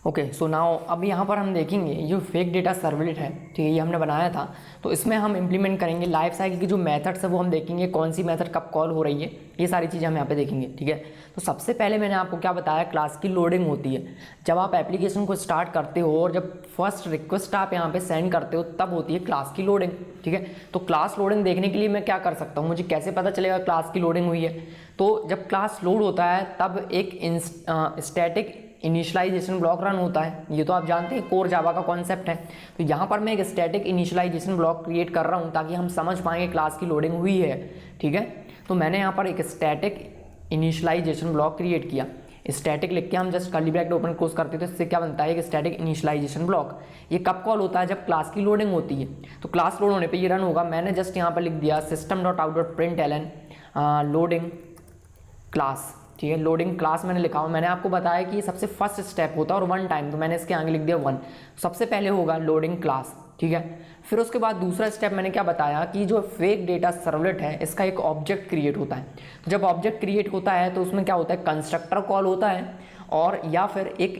Okay so now अब यहाँ पर हम देखेंगे जो फेक डेटा सर्वलेट है, ठीक है, ये हमने बनाया था। तो इसमें हम इंप्लीमेंट करेंगे लाइफ साइकिल की जो मेथड्स है वो हम देखेंगे, कौन सी मेथड कब कॉल हो रही है, ये सारी चीज़ें हम यहाँ पे देखेंगे। ठीक है, तो सबसे पहले मैंने आपको क्या बताया, क्लास की लोडिंग होती है। जब आप एप्लीकेशन को स्टार्ट करते हो और जब फर्स्ट रिक्वेस्ट आप यहाँ पे सेंड करते हो तब होती है क्लास की लोडिंग। ठीक है, तो क्लास लोडिंग देखने के लिए मैं क्या कर सकता हूँ, मुझे कैसे पता चलेगा क्लास की लोडिंग हुई है। तो जब क्लास लोड होता है तब एक स्टैटिक इनिशियलाइजेशन ब्लॉक रन होता है। ये तो आप जानते हैं, कोर जावा का कॉन्सेप्ट है। तो यहाँ पर मैं एक स्टैटिक इनिशियलाइजेशन ब्लॉक क्रिएट कर रहा हूँ ताकि हम समझ पाएंगे क्लास की लोडिंग हुई है। ठीक है, तो मैंने यहाँ पर एक स्टैटिक इनिशियलाइजेशन ब्लॉक क्रिएट किया। स्टैटिक लिख के हम just curly bracket open close करते हैं तो इससे क्या बनता है, एक स्टैटिक इनिशियलाइजेशन ब्लॉक। ये कब कॉल होता है, जब क्लास की लोडिंग होती है। तो क्लास लोड होने पे ये रन होगा। मैंने जस्ट यहाँ पर लिख दिया system.out.println लोडिंग क्लास। ठीक है, लोडिंग क्लास मैंने लिखा हुआ। मैंने आपको बताया कि ये सबसे फर्स्ट स्टेप होता है और वन टाइम, तो मैंने इसके आगे लिख दिया 1। सबसे पहले होगा लोडिंग क्लास। ठीक है, फिर उसके बाद दूसरा स्टेप मैंने क्या बताया कि जो फेक डेटा सर्वलेट है इसका एक ऑब्जेक्ट क्रिएट होता है। तो जब ऑब्जेक्ट क्रिएट होता है तो उसमें क्या होता है, कंस्ट्रक्टर कॉल होता है और या फिर एक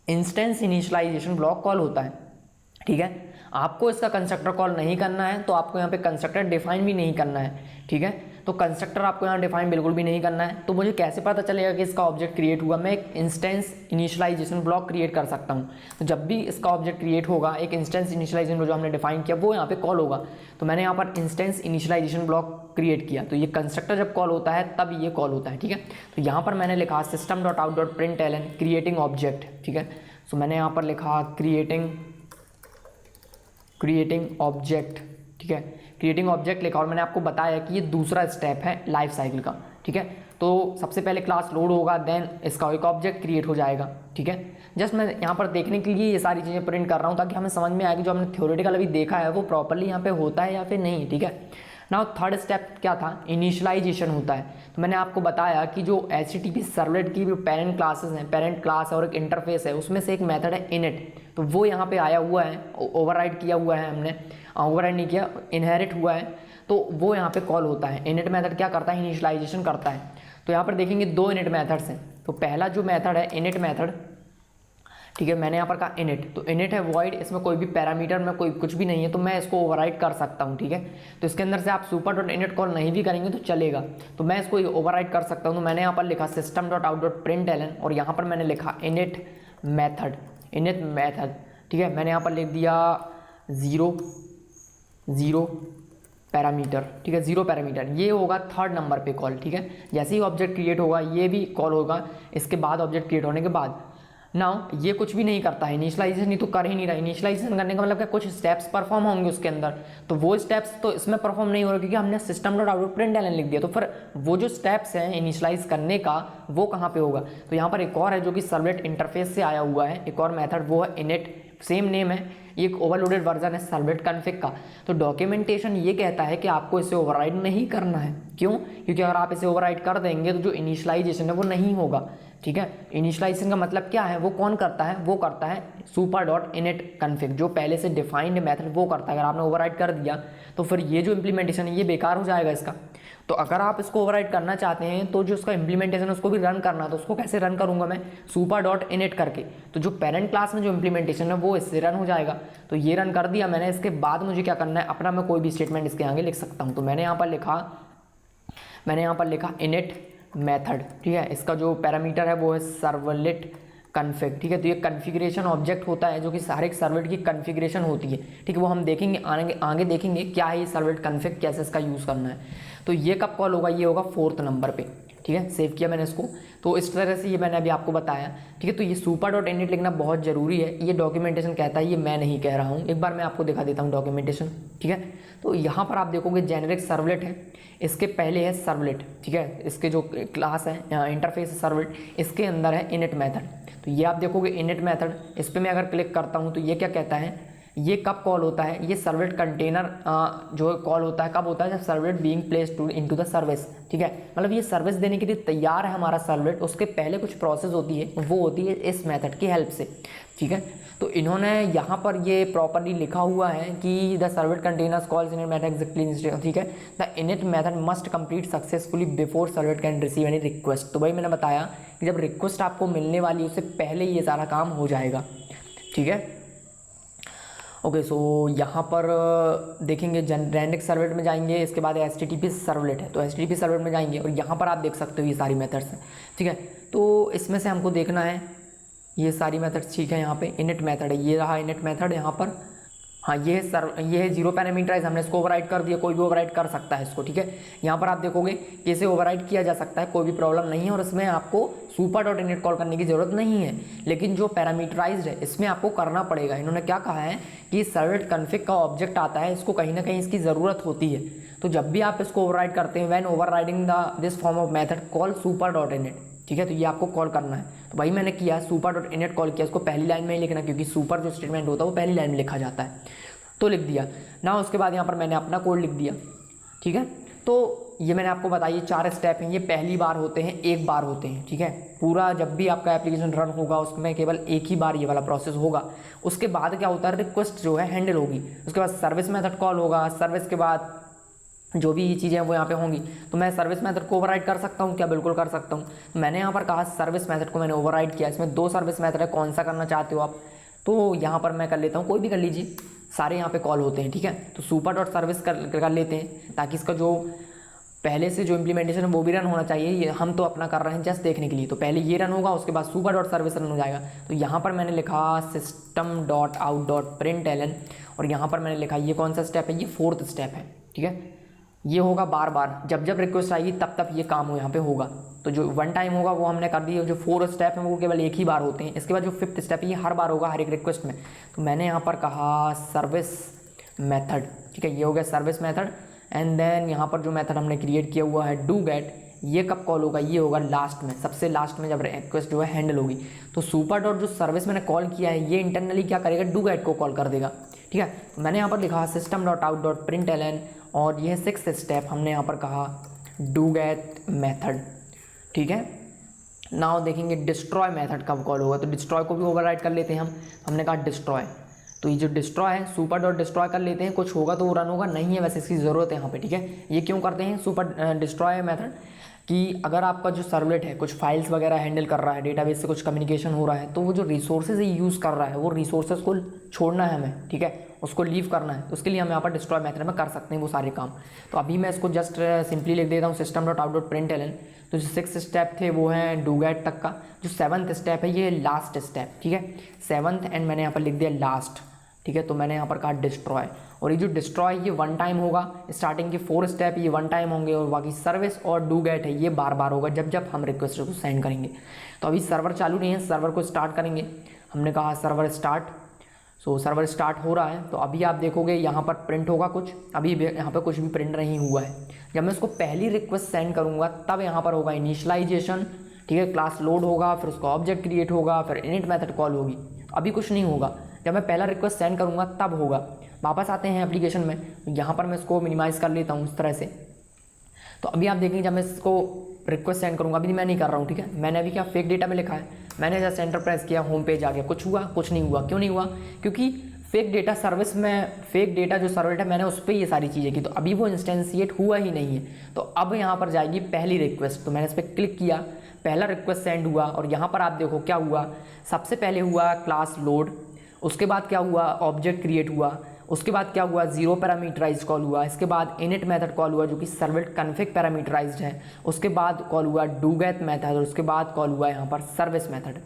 इंस्टेंस इनिशियलाइजेशन ब्लॉक कॉल होता है। ठीक है, आपको इसका कंस्ट्रक्टर कॉल नहीं करना है तो आपको यहाँ पे कंस्ट्रक्टर डिफाइन भी नहीं करना है। ठीक है, तो कंस्ट्रक्टर आपको यहाँ डिफाइन बिल्कुल भी नहीं करना है। तो मुझे कैसे पता चलेगा कि इसका ऑब्जेक्ट क्रिएट हुआ, मैं एक इंस्टेंस इनिशियलाइजेशन ब्लॉक क्रिएट कर सकता हूँ। तो जब भी इसका ऑब्जेक्ट क्रिएट होगा, एक इंस्टेंस इनिशियलाइजेशन जो हमने डिफाइन किया वो यहाँ पे कॉल होगा। तो मैंने यहाँ पर इंस्टेंस इनिशियलाइजेशन ब्लॉक क्रिएट किया। तो ये कंस्ट्रक्टर जब कॉल होता है तब ये कॉल होता है। ठीक है, तो यहाँ पर मैंने लिखा system.out.println क्रिएटिंग ऑब्जेक्ट। ठीक है, सो मैंने यहाँ पर लिखा क्रिएटिंग ऑब्जेक्ट। ठीक है, क्रिएटिंग ऑब्जेक्ट लिखा और मैंने आपको बताया कि ये दूसरा स्टेप है लाइफ साइकिल का। ठीक है, तो सबसे पहले क्लास लोड होगा, देन इसका एक ऑब्जेक्ट क्रिएट हो जाएगा। ठीक है, जस्ट मैं यहाँ पर देखने के लिए ये सारी चीज़ें प्रिंट कर रहा हूँ ताकि हमें समझ में आए कि जो हमने थ्योरेटिकल अभी देखा है वो प्रॉपरली यहाँ पे होता है या फिर नहीं। ठीक है, नाउ थर्ड स्टेप क्या था, इनिशियलाइजेशन होता है। तो मैंने आपको बताया कि जो HTTP सर्वलेट की जो पेरेंट क्लासेस हैं, पेरेंट क्लास और एक इंटरफेस है, उसमें से एक मेथड है इनिट। तो वो यहाँ पे आया हुआ है, ओवरराइड किया हुआ है हमने, ओवरराइड नहीं किया, इनहेरिट हुआ है। तो वो यहाँ पे कॉल होता है। इनिट मेथड क्या करता है, इनिशियलाइजेशन करता है। तो यहाँ पर देखेंगे दो इनिट मेथड्स हैं। तो पहला जो मेथड है इनिट मेथड, ठीक है, मैंने यहाँ पर कहा इनिट। तो इनिट है वॉइड, इसमें कोई भी पैरामीटर में कोई कुछ भी नहीं है, तो मैं इसको ओवरराइड कर सकता हूँ। ठीक है, तो इसके अंदर से आप super.init कॉल नहीं भी करेंगे तो चलेगा, तो मैं इसको ओवरराइड कर सकता हूँ। तो मैंने यहाँ पर लिखा system.out.println और यहाँ पर मैंने लिखा इनिट मेथड। ठीक है, मैंने यहाँ पर लिख दिया 0 पैरामीटर। ठीक है, 0 पैरामीटर, ये होगा थर्ड नंबर पे कॉल। ठीक है, जैसे ही ऑब्जेक्ट क्रिएट होगा ये भी कॉल होगा इसके बाद, ऑब्जेक्ट क्रिएट होने के बाद। नाउ ये कुछ भी नहीं करता है, इनिशियलाइजेशन नहीं तो कर ही नहीं रहा। इनिशियलाइजेशन करने का मतलब क्या, कुछ स्टेप्स परफॉर्म होंगे उसके अंदर, तो वो स्टेप्स तो इसमें परफॉर्म नहीं हो रहे क्योंकि हमने system.out.println लिख दिया। तो फिर वो जो स्टेप्स हैं इनिशियलाइज करने का वो कहाँ पे होगा। तो यहाँ पर एक और है जो कि सर्वलेट इंटरफेस से आया हुआ है, एक और मेथड, वो है इनिट, सेम नेम है, ये एक ओवरलोडेड वर्जन है सर्वलेट कॉन्फ़िग का। तो डॉक्यूमेंटेशन ये कहता है कि आपको इसे ओवरराइड नहीं करना है। क्यों, क्योंकि अगर आप इसे ओवरराइड कर देंगे तो जो इनिशियलाइजेशन है वो नहीं होगा। ठीक है, इनिशियलाइजेशन का मतलब क्या है, वो कौन करता है, वो करता है super.init config, जो पहले से डिफाइंड मेथड वो करता है। अगर आपने ओवरराइड कर दिया तो फिर ये जो इम्प्लीमेंटेशन है ये बेकार हो जाएगा इसका। तो अगर आप इसको ओवरराइड करना चाहते हैं तो जो उसका इम्प्लीमेंटेशन है उसको भी रन करना है, तो उसको कैसे रन करूंगा मैं, super.init करके। तो जो पेरेंट क्लास में जो इम्प्लीमेंटेशन है वो इससे रन हो जाएगा। तो ये रन कर दिया मैंने, इसके बाद मुझे क्या करना है, अपना मैं कोई भी स्टेटमेंट इसके आगे लिख सकता हूँ। तो मैंने यहाँ पर लिखा इनिट मेथड। ठीक है, इसका जो पैरामीटर है वो है सर्वलेट कॉन्फ़िग। ठीक है, तो ये कॉन्फ़िगरेशन ऑब्जेक्ट होता है जो कि हर एक सर्वलेट की कॉन्फ़िगरेशन होती है। ठीक है, वो हम देखेंगे आगे देखेंगे क्या है ये सर्वलेट कॉन्फ़िग, कैसे इसका यूज़ करना है। तो ये कब कॉल होगा, ये होगा 4th नंबर पे। ठीक है, सेव किया मैंने इसको। तो इस तरह से ये मैंने अभी आपको बताया। ठीक है, तो ये super.init लिखना बहुत ज़रूरी है, ये डॉक्यूमेंटेशन कहता है, ये मैं नहीं कह रहा हूँ। एक बार मैं आपको दिखा देता हूँ डॉक्यूमेंटेशन। ठीक है, तो यहाँ पर आप देखोगे जेनेरिक सर्वलेट है, इसके पहले है सर्वलेट। ठीक है, इसके जो क्लास है इंटरफेस है सर्वलेट, इसके अंदर है इनिट मेथड। तो ये आप देखोगे इनिट मेथड, इस पर मैं अगर क्लिक करता हूँ तो ये क्या कहता है ये कब कॉल होता है, ये सर्वलेट कंटेनर जो कॉल होता है कब होता है, जब servlet being placed into the service, ठीक है। मतलब ये सर्विस देने के लिए तैयार है हमारा सर्वलेट, उसके पहले कुछ प्रोसेस होती है, वो होती है इस मेथड की हेल्प से, ठीक है। तो इन्होंने यहाँ पर ये प्रॉपरली लिखा हुआ है कि the servlet containers calls init method exactly, ठीक है। The init method must complete successfully before servlet can receive any request. तो भाई मैंने बताया कि जब रिक्वेस्ट आपको मिलने वाली उससे पहले ये सारा काम हो जाएगा, ठीक है। ओके सो यहाँ पर देखेंगे जेनेरिक सर्वलेट में जाएंगे, इसके बाद HTTP सर्वलेट है, तो HTTP सर्वलेट में जाएंगे और यहाँ पर आप देख सकते हो ये सारी मेथड्स हैं, ठीक है। तो इसमें से हमको देखना है ये सारी मेथड्स, ठीक है। यहाँ पे इनिट मेथड है, ये रहा इनिट मेथड यहाँ पर, हाँ ये है 0 पैरामीटराइज, हमने इसको ओवरराइड कर दिया, कोई भी ओवरराइड कर सकता है इसको, ठीक है। यहाँ पर आप देखोगे कि इसे ओवरराइड किया जा सकता है, कोई भी प्रॉब्लम नहीं है, और इसमें आपको super.init कॉल करने की ज़रूरत नहीं है। लेकिन जो पैरामीटराइज्ड है इसमें आपको करना पड़ेगा। इन्होंने क्या कहा है कि सर्वलेट कॉन्फ़िग का ऑब्जेक्ट आता है, इसको कहीं ना कहीं इसकी ज़रूरत होती है। तो जब भी आप इसको ओवरराइड करते हैं, when overriding this form of method call super.init, ठीक है। तो ये आपको कॉल करना है, तो भाई मैंने किया super.init कॉल किया, इसको पहली लाइन में ही लिखना, क्योंकि सुपर जो स्टेटमेंट होता है वो पहली लाइन में लिखा जाता है, तो लिख दिया ना। उसके बाद यहाँ पर मैंने अपना कोड लिख दिया, ठीक है। तो ये मैंने आपको बताया 4 स्टेप हैं, ये पहली बार होते हैं, एक बार होते हैं, ठीक है। पूरा जब भी आपका एप्लीकेशन रन होगा उसमें केवल एक ही बार ये वाला प्रोसेस होगा। उसके बाद क्या होता है, रिक्वेस्ट जो है हैंडल होगी, उसके बाद सर्विस मेथड कॉल होगा, सर्विस के बाद जो भी चीज़ें वो यहाँ पे होंगी। तो मैं सर्विस मेथड को ओवरराइड कर सकता हूँ क्या, बिल्कुल कर सकता हूँ। मैंने यहाँ पर कहा सर्विस मेथड को मैंने ओवरराइड किया, इसमें 2 सर्विस मेथड है, कौन सा करना चाहते हो आप, तो यहाँ पर मैं कर लेता हूँ, कोई भी कर लीजिए, सारे यहाँ पे कॉल होते हैं, ठीक है। तो super.service कर लेते हैं, ताकि इसका जो पहले से जो इम्प्लीमेंटेशन है वो भी रन होना चाहिए। ये हम तो अपना कर रहे हैं जस्ट देखने के लिए, तो पहले ये रन होगा, उसके बाद super.service रन हो जाएगा। तो यहाँ पर मैंने लिखा system.out.println, और यहाँ पर मैंने लिखा ये कौन सा स्टेप है, ये 4th स्टेप है, ठीक है। ये होगा बार बार, जब जब रिक्वेस्ट आएगी तब तब ये काम यहाँ पे होगा। तो जो 1 टाइम होगा वो हमने कर दिया, जो 4 स्टेप हैं वो केवल एक ही बार होते हैं। इसके बाद जो 5th स्टेप है ये हर बार होगा हर एक रिक्वेस्ट में। तो मैंने यहाँ पर कहा सर्विस मेथड, ठीक है, ये हो गया सर्विस मेथड। एंड देन यहाँ पर जो मेथड हमने क्रिएट किया हुआ है डू गेट, ये कब कॉल होगा, ये होगा लास्ट में, सबसे लास्ट में जब रिक्वेस्ट जो है हैंडल होगी। तो जो सर्विस मैंने कॉल किया है ये इंटरनली क्या करेगा, डू गेट को कॉल कर देगा, ठीक है। मैंने यहाँ पर लिखा system.out.println, और यह 6th स्टेप हमने यहाँ पर कहा डू गेट मेथड, ठीक है। नाउ देखेंगे डिस्ट्रॉय मेथड कब कॉल होगा, तो डिस्ट्रॉय को भी ओवरराइड कर लेते हैं हमने कहा डिस्ट्रॉय, तो ये जो डिस्ट्रॉय है super.destroy कर लेते हैं, कुछ होगा तो वो रन होगा, नहीं है वैसे इसकी ज़रूरत है यहाँ पे, ठीक है। ये क्यों करते हैं डिस्ट्रॉय मेथड, कि अगर आपका जो सर्वलेट है कुछ फाइल्स वगैरह हैंडल कर रहा है, डेटाबेस से कुछ कम्युनिकेशन हो रहा है, तो वो जो रिसोर्सेज यूज़ कर रहा है वो रिसोर्सेज को छोड़ना है हमें, ठीक है, उसको लीव करना है। उसके लिए हम यहाँ पर डिस्ट्रॉय मेथड में कर सकते हैं वो सारे काम। तो अभी मैं इसको जस्ट सिंपली लिख देता हूँ system.out.println। तो जो 6 स्टेप थे वो हैं डू गेट तक का, जो 7th स्टेप है ये लास्ट स्टेप, ठीक है, 7th, एंड मैंने यहाँ पर लिख दिया लास्ट, ठीक है। तो मैंने यहाँ पर कहा डिस्ट्रॉय, और ये जो डिस्ट्रॉय ये 1 टाइम होगा, स्टार्टिंग के 4 स्टेप ये 1 टाइम होंगे, और बाकी सर्विस और डू गेट है ये बार बार होगा जब जब हम रिक्वेस्ट को सेंड करेंगे। तो अभी सर्वर चालू नहीं है, सर्वर को स्टार्ट करेंगे, हमने कहा सर्वर स्टार्ट। सो सर्वर स्टार्ट हो रहा है, तो अभी आप देखोगे यहाँ पर प्रिंट होगा कुछ, अभी यहाँ पर कुछ भी प्रिंट नहीं हुआ है। जब मैं इसको पहली रिक्वेस्ट सेंड करूँगा तब यहाँ पर होगा इनिशियलाइजेशन, ठीक है, क्लास लोड होगा, फिर उसका ऑब्जेक्ट क्रिएट होगा, फिर इनिट मेथड कॉल होगी। अभी कुछ नहीं होगा, जब मैं पहला रिक्वेस्ट सेंड करूँगा तब होगा। वापस आते हैं एप्लीकेशन में, यहाँ पर मैं इसको मिनिमाइज़ कर लेता हूँ इस तरह से। तो अभी आप देखेंगे जब मैं इसको रिक्वेस्ट सेंड करूँगा, अभी मैं नहीं कर रहा हूँ, ठीक है। मैंने अभी क्या फेक डेटा में लिखा है, मैंने जैसे एंटर प्रेस किया, होम पेज आ गया, कुछ हुआ, कुछ नहीं हुआ। क्यों नहीं हुआ, क्योंकि फेक डेटा सर्विस में, फेक डेटा जो सर्वलेट है मैंने उस पर ये सारी चीज़ें की, तो अभी वो इंस्टेंशिएट हुआ ही नहीं है। तो अब यहाँ पर जाएगी पहली रिक्वेस्ट, तो मैंने इस पर क्लिक किया, पहला रिक्वेस्ट सेंड हुआ, और यहाँ पर आप देखो क्या हुआ, सबसे पहले हुआ क्लास लोड, उसके बाद क्या हुआ, ऑब्जेक्ट क्रिएट हुआ, उसके बाद क्या हुआ, 0 पैरामीटराइज कॉल हुआ, इसके बाद इनिट मेथड कॉल हुआ जो कि सर्वलेट कॉन्फ़िग पैरामीटराइज्ड है, उसके बाद कॉल हुआ डू गेट मेथड, और उसके बाद कॉल हुआ यहाँ पर सर्विस मेथड।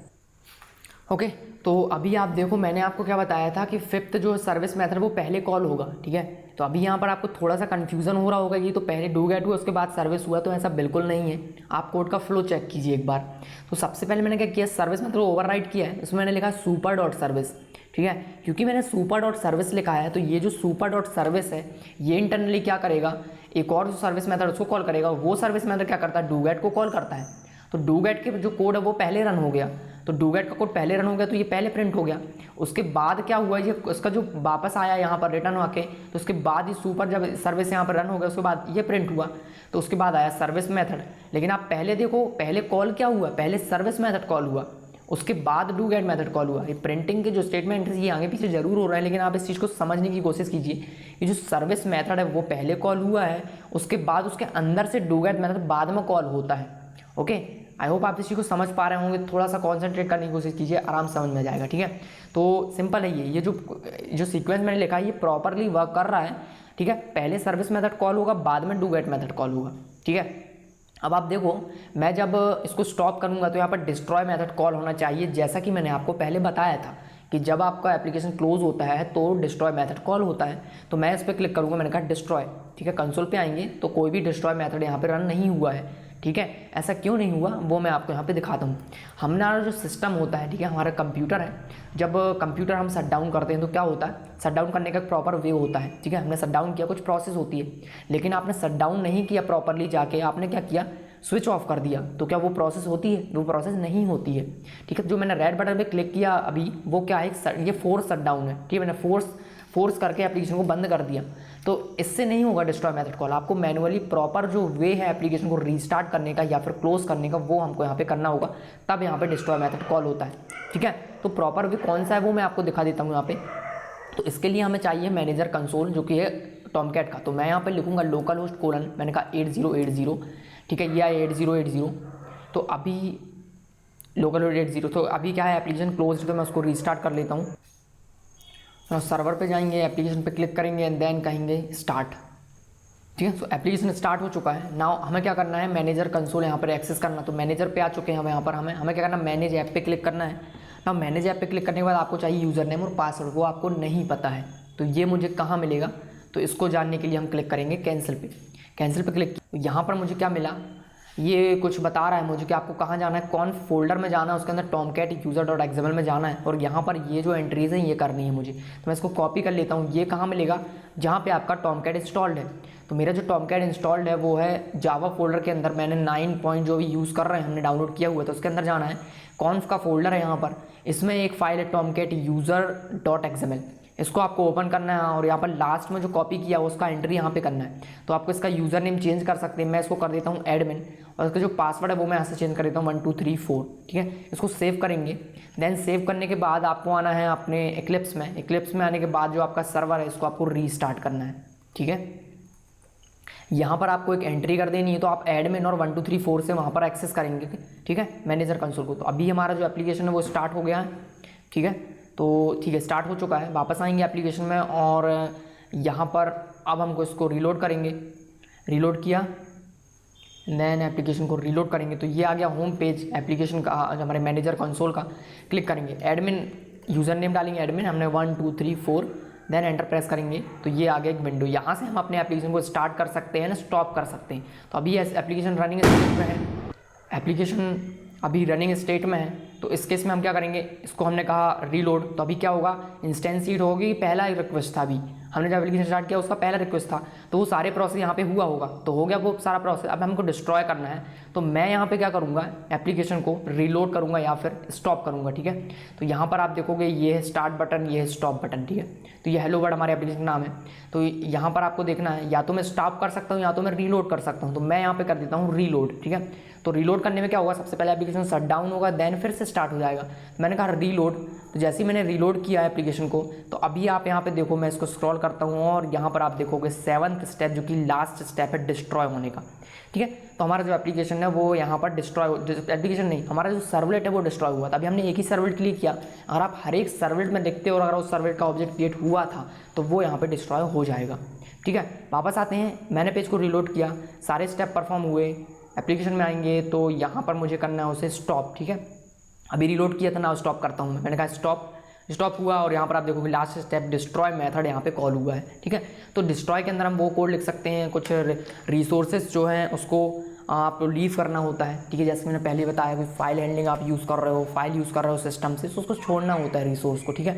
ओके, तो अभी आप देखो मैंने आपको क्या बताया था कि 5th जो सर्विस मेथड वो पहले कॉल होगा, ठीक है। तो अभी यहाँ पर आपको थोड़ा सा कन्फ्यूज़न हो रहा होगा कि तो पहले डू गेट हुआ उसके बाद सर्विस हुआ, तो ऐसा बिल्कुल नहीं है। आप कोड का फ्लो चेक कीजिए एक बार। तो सबसे पहले मैंने क्या किया, सर्विस मेथड ओवरराइड किया है, उसमें मैंने लिखा super.service, ठीक है। क्योंकि मैंने super.service लिखा है, तो ये जो super.service है ये इंटरनली क्या करेगा, एक और जो सर्विस मेथड उसको कॉल करेगा, वो सर्विस मेथड क्या करता है, डू गेट को कॉल करता है। तो डू गेट के जो कोड है वो पहले रन हो गया, तो डू गेट का कोड पहले रन हो गया तो ये पहले प्रिंट हो गया। उसके बाद क्या हुआ, ये इसका जो वापस आया यहाँ पर रिटर्न आके, तो उसके बाद ये सुपर जब सर्विस यहाँ पर रन हो गया उसके बाद ये प्रिंट हुआ, तो उसके बाद आया सर्विस मेथड। लेकिन आप पहले देखो, पहले कॉल क्या हुआ, पहले सर्विस मेथड कॉल हुआ, उसके बाद डू गेट मेथड कॉल हुआ। ये प्रिंटिंग के जो स्टेटमेंट है ये आगे पीछे जरूर हो रहा है, लेकिन आप इस चीज़ को समझने की कोशिश कीजिए। ये जो सर्विस मेथड है वो पहले कॉल हुआ है, उसके बाद उसके अंदर से डू गेट मेथड बाद में कॉल होता है। ओके, आई होप आप इस चीज़ को समझ पा रहे होंगे। थोड़ा सा कॉन्सेंट्रेट करने की कोशिश कीजिए, आराम समझ में आ जाएगा। ठीक है, तो सिंपल है ये जो सीक्वेंस मैंने लिखा है ये प्रॉपरली वर्क कर रहा है। ठीक है, पहले सर्विस मेथड कॉल होगा, बाद में डू गेट मेथड कॉल होगा। ठीक है, अब आप देखो, मैं जब इसको स्टॉप करूंगा तो यहाँ पर डिस्ट्रॉय मेथड कॉल होना चाहिए, जैसा कि मैंने आपको पहले बताया था कि जब आपका एप्लीकेशन क्लोज होता है तो डिस्ट्रॉय मेथड कॉल होता है। तो मैं इस पर क्लिक करूंगा, मैंने कहा डिस्ट्रॉय। ठीक है, कंसोल पे आएंगे तो कोई भी डिस्ट्रॉय मेथड यहाँ पे रन नहीं हुआ है। ठीक है, ऐसा क्यों नहीं हुआ वो मैं आपको यहाँ पे दिखाता हूँ। हमारा जो सिस्टम होता है, ठीक है, हमारा कंप्यूटर है, जब कंप्यूटर हम शट डाउन करते हैं तो क्या होता है, शट डाउन करने का एक प्रॉपर वे होता है। ठीक है, हमने शट डाउन किया, कुछ प्रोसेस होती है, लेकिन आपने शट डाउन नहीं किया प्रॉपरली, जाके आपने क्या किया, स्विच ऑफ कर दिया, तो क्या वो प्रोसेस होती है? वो प्रोसेस नहीं होती है। ठीक है, जो मैंने रेड बटन पे क्लिक किया अभी, वो क्या है, ये फोर्स शट डाउन है। ठीक है, मैंने फोर्स करके एप्लीकेशन को बंद कर दिया, तो इससे नहीं होगा डिस्ट्रॉय मेथड कॉल। आपको मैनुअली प्रॉपर जो वे है एप्लीकेशन को रीस्टार्ट करने का या फिर क्लोज करने का, वो हमको यहाँ पे करना होगा, तब यहाँ पे डिस्ट्रॉय मेथड कॉल होता है। ठीक है, तो प्रॉपर वे कौन सा है वो मैं आपको दिखा देता हूँ यहाँ पे। तो इसके लिए हमें चाहिए मैनेजर कंसोल, जो कि है टॉमकैट का। तो मैं यहाँ पे लिखूंगा लोकल होस्ट कोलन, मैंने कहा 8080। ठीक है, ये है 8080। तो अभी लोकल होस्ट 80, तो अभी क्या है, एप्लीकेशन क्लोज, तो मैं उसको रीस्टार्ट कर लेता हूँ। सर्वर पे जाएंगे, एप्लीकेशन पे क्लिक करेंगे एंड देन कहेंगे स्टार्ट। ठीक है, तो एप्लीकेशन स्टार्ट हो चुका है। नाउ हमें क्या करना है, मैनेजर कंसोल यहाँ पर एक्सेस करना। तो मैनेजर पे आ चुके हैं हम यहाँ पर, हमें क्या करना है, मैनेज ऐप पे क्लिक करना है। ना मैनेज ऐप पे क्लिक करने के बाद आपको चाहिए यूज़र नेम और पासवर्ड, वो आपको नहीं पता है, तो ये मुझे कहाँ मिलेगा, तो इसको जानने के लिए हम क्लिक करेंगे कैंसिल पे। कैंसिल पे क्लिक, यहाँ पर मुझे क्या मिला, ये कुछ बता रहा है मुझे कि आपको कहाँ जाना है, कौन फोल्डर में जाना है, उसके अंदर टॉमकैट user.xml में जाना है, और यहाँ पर ये जो एंट्रीज हैं ये करनी है मुझे। तो मैं इसको कॉपी कर लेता हूँ। ये कहाँ मिलेगा, जहाँ पे आपका टॉमकैट इंस्टॉल्ड है। तो मेरा जो टॉमकैट इंस्टॉल्ड है वो है जावा फोल्डर के अंदर, मैंने 9 पॉइंट जो भी यूज़ कर रहे हैं हमने डाउनलोड किया हुआ है, तो उसके अंदर जाना है। कॉन्फ का फोल्डर है यहाँ पर, इसमें एक फाइल है टॉमकैट user.xml, इसको आपको ओपन करना है, और यहाँ पर लास्ट में जो कॉपी किया उसका एंट्री यहाँ पे करना है। तो आपको इसका यूज़र नेम चेंज कर सकते हैं, मैं इसको कर देता हूँ एडमिन, और इसका जो पासवर्ड है वो मैं यहाँ से चेंज कर देता हूँ 1 2 3 4। ठीक है, इसको सेव करेंगे। देन सेव करने के बाद आपको आना है अपने एक्लिप्स में। एक्लिप्स में आने के बाद जो आपका सर्वर है इसको आपको रीस्टार्ट करना है। ठीक है, यहाँ पर आपको एक एंट्री कर देनी है, तो आप एडमिन और 1 2 3 4 से वहाँ पर एक्सेस करेंगे। ठीक है, मैनेजर कंसोल को। तो अभी हमारा जो एप्लीकेशन है वो स्टार्ट हो गया है। ठीक है, तो ठीक है, स्टार्ट हो चुका है। वापस आएंगे एप्लीकेशन में, और यहाँ पर अब हमको इसको रीलोड करेंगे। रीलोड किया, देन एप्लीकेशन को रीलोड करेंगे, तो ये आ गया होम पेज एप्लीकेशन का, हमारे मैनेजर कंसोल का। क्लिक करेंगे, एडमिन यूज़र नेम डालेंगे एडमिन, हमने 1 2 3 4, देन एंटर प्रेस करेंगे, तो ये आ गया एक विंडो। यहाँ से हम अपने एप्लीकेशन को स्टार्ट कर सकते हैं ना स्टॉप कर सकते हैं। तो अभी एप्लीकेशन रनिंग स्टेट में है, एप्लीकेशन अभी रनिंग स्टेट में है। तो इस केस में हम क्या करेंगे, इसको हमने कहा रीलोड, तो अभी क्या होगा, इंस्टेंसिएट होगी। पहला रिक्वेस्ट था, अभी हमने जब एप्लीकेशन स्टार्ट किया उसका पहला रिक्वेस्ट था, तो वो सारे प्रोसेस यहाँ पे हुआ होगा, तो हो गया वो सारा प्रोसेस। अब हमको डिस्ट्रॉय करना है, तो मैं यहाँ पे क्या करूँगा, एप्लीकेशन को रीलोड करूँगा या फिर स्टॉप करूँगा। ठीक है, तो यहाँ पर आप देखोगे ये है स्टार्ट बटन, ये है स्टॉप बटन। ठीक है, तो ये हेलो वर्ल्ड हमारे एप्लीकेशन नाम है। तो यहाँ पर आपको देखना है, या तो मैं स्टॉप कर सकता हूँ या तो मैं रीलोड कर सकता हूँ। तो मैं यहाँ पे कर देता हूँ रीलोड। ठीक है, तो रीलोड करने में क्या होगा, सबसे पहले एप्लीकेशन शट डाउन होगा, देन फिर से स्टार्ट हो जाएगा। मैंने कहा रीलोड, तो जैसे ही मैंने रीलोड किया एप्लीकेशन को, तो अभी आप यहाँ पे देखो, मैं इसको स्क्रॉल करता हूँ और यहाँ पर आप देखोगे 7th स्टेप, जो कि लास्ट स्टेप है डिस्ट्रॉय होने का। ठीक है, तो हमारा जो एप्लीकेशन है वो यहाँ पर डिस्ट्रॉय, एप्लीकेशन नहीं, हमारा जो सर्वलेट है वो डिस्ट्रॉय हुआ था। अभी हमने एक ही सर्वलेट क्लिक किया, अगर आप हर एक सर्वलेट में देखते हो और अगर उस सर्वलेट का ऑब्जेक्ट क्रिएट हुआ था तो वो यहाँ पर डिस्ट्रॉय हो जाएगा। ठीक है, वापस आते हैं, मैंने पेज को रीलोड किया, सारे स्टेप परफॉर्म हुए। एप्लीकेशन में आएंगे तो यहाँ पर मुझे करना है उसे स्टॉप। ठीक है, अभी रीलोड किया था ना, स्टॉप करता हूँ मैंने कहा स्टॉप हुआ, और यहाँ पर आप देखोगे लास्ट स्टेप डिस्ट्रॉय मेथड यहाँ पे कॉल हुआ है। ठीक है, तो डिस्ट्रॉय के अंदर हम वो कोड लिख सकते हैं, कुछ रिसोर्सेज जो हैं उसको आप लीव करना होता है। ठीक है, जैसे मैंने पहले बताया, कोई फाइल हैंडलिंग आप यूज़ कर रहे हो, फाइल यूज़ कर रहे हो सिस्टम से, तो उसको छोड़ना होता है रिसोर्स को। ठीक है,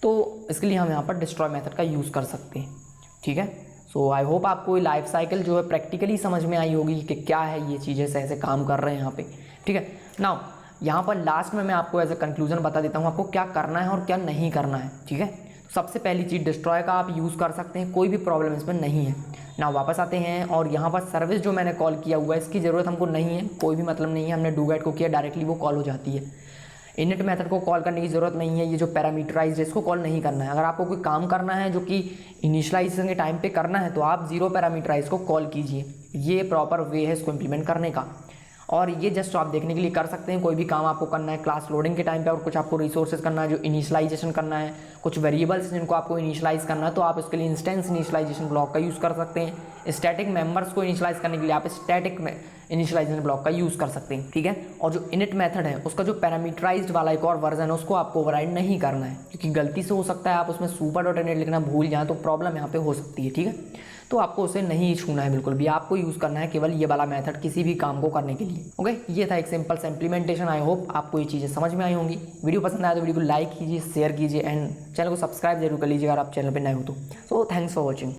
तो इसके लिए हम यहाँ पर डिस्ट्रॉय मेथड का यूज़ कर सकते हैं। ठीक है, सो आई होप आपको लाइफ साइकिल जो है प्रैक्टिकली समझ में आई होगी कि क्या है ये चीज़ें ऐसे काम कर रहे हैं यहाँ पे। ठीक है, नाउ यहाँ पर लास्ट में मैं आपको एज ए कंक्लूजन बता देता हूँ आपको क्या करना है और क्या नहीं करना है, ठीक है। सबसे पहली चीज़ डिस्ट्रॉय का आप यूज़ कर सकते हैं, कोई भी प्रॉब्लम इसमें नहीं है ना। वापस आते हैं और यहाँ पर सर्विस जो मैंने कॉल किया हुआ है इसकी ज़रूरत हमको नहीं है, कोई भी मतलब नहीं है। हमने डूगेट को किया, डायरेक्टली वो कॉल हो जाती है। इनिट मेथड को कॉल करने की ज़रूरत नहीं है, ये जो पैरामीटराइज्ड है इसको कॉल नहीं करना है। अगर आपको कोई काम करना है जो कि इनिशियलाइजेशन के टाइम पे करना है तो आप जीरो पैरामीटराइज को कॉल कीजिए, ये प्रॉपर वे है इसको इम्प्लीमेंट करने का। और ये जस्ट आप देखने के लिए कर सकते हैं, कोई भी काम आपको करना है क्लास लोडिंग के टाइम पे और कुछ आपको रिसोर्सेज करना है जो इनिशियलाइजेशन करना है, कुछ वेरिएबल्स जिनको आपको इनिशियलाइज करना है, तो आप उसके लिए इंस्टेंस इनिशियलाइजेशन ब्लॉक का यूज़ कर सकते हैं। स्टैटिक मेंबर्स को इनिशियलाइज करने के लिए आप स्टैटिक इनिशियलाइजेशन ब्लॉक का यूज़ कर सकते हैं, ठीक है। और जो इनिट मेथड है उसका जो पैरामीटराइज्ड वाला एक और वर्जन है उसको आपको ओवरराइड नहीं करना है, क्योंकि गलती से हो सकता है आप उसमें सुपर डॉट इनिट लिखना भूल जाएं तो प्रॉब्लम यहाँ पे हो सकती है, ठीक है। तो आपको उसे नहीं छूना है बिल्कुल भी, आपको यूज़ करना है केवल ये वाला मेथड किसी भी काम को करने के लिए, ओके। ये था एक सिंपल सा इम्प्लीमेंटेशन। आई होप आपको ये चीज़ें समझ में आई होंगी। वीडियो पसंद आया तो वीडियो को लाइक कीजिए, शेयर कीजिए एंड चैनल को सब्सक्राइब जरूर कर लीजिए अगर आप चैनल पर नए हो तो। So thanks for watching.